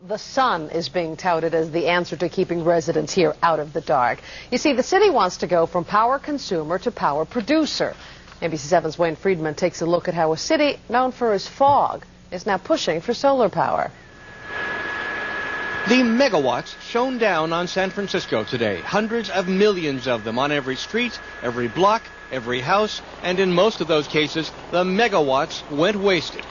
The sun is being touted as the answer to keeping residents here out of the dark. You see, the city wants to go from power consumer to power producer. ABC 7's Wayne Friedman takes a look at how a city known for its fog is now pushing for solar power. The megawatts shone down on San Francisco today. Hundreds of millions of them on every street, every block, every house, and in most of those cases, the megawatts went wasted.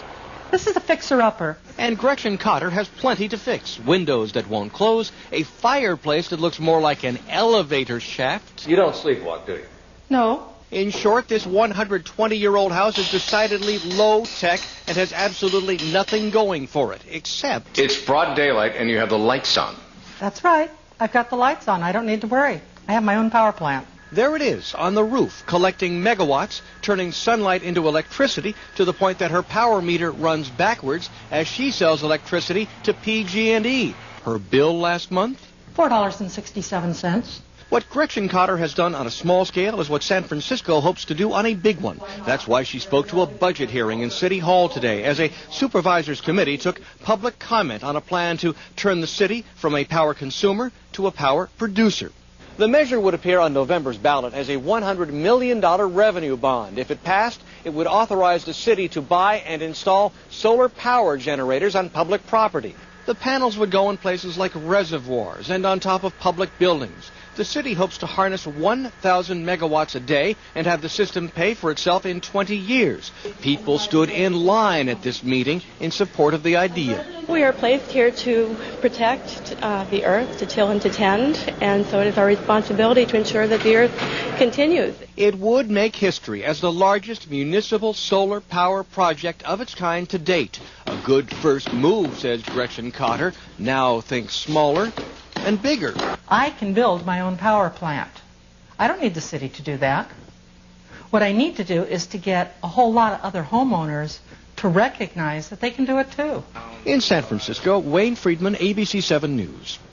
This is a fixer-upper. And Gretchen Cotter has plenty to fix. Windows that won't close, a fireplace that looks more like an elevator shaft. You don't sleepwalk, do you? No. In short, this 120-year-old house is decidedly low-tech and has absolutely nothing going for it, except... It's broad daylight and you have the lights on. That's right. I've got the lights on. I don't need to worry. I have my own power plant. There it is, on the roof, collecting megawatts, turning sunlight into electricity to the point that her power meter runs backwards as she sells electricity to PG&E. Her bill last month? $4.67. What Gretchen Cotter has done on a small scale is what San Francisco hopes to do on a big one. That's why she spoke to a budget hearing in City Hall today as a supervisors committee took public comment on a plan to turn the city from a power consumer to a power producer. The measure would appear on November's ballot as a $100 million revenue bond. If it passed, it would authorize the city to buy and install solar power generators on public property. The panels would go in places like reservoirs and on top of public buildings. The city hopes to harness 1,000 megawatts a day and have the system pay for itself in 20 years. People stood in line at this meeting in support of the idea. We are placed here to protect the earth, to till and to tend, and so it is our responsibility to ensure that the earth continues. It would make history as the largest municipal solar power project of its kind to date. A good first move, says Gretchen Cotter. Now think smaller and bigger. I can build my own power plant. I don't need the city to do that. What I need to do is to get a whole lot of other homeowners to recognize that they can do it too. In San Francisco, Wayne Friedman, ABC 7 News.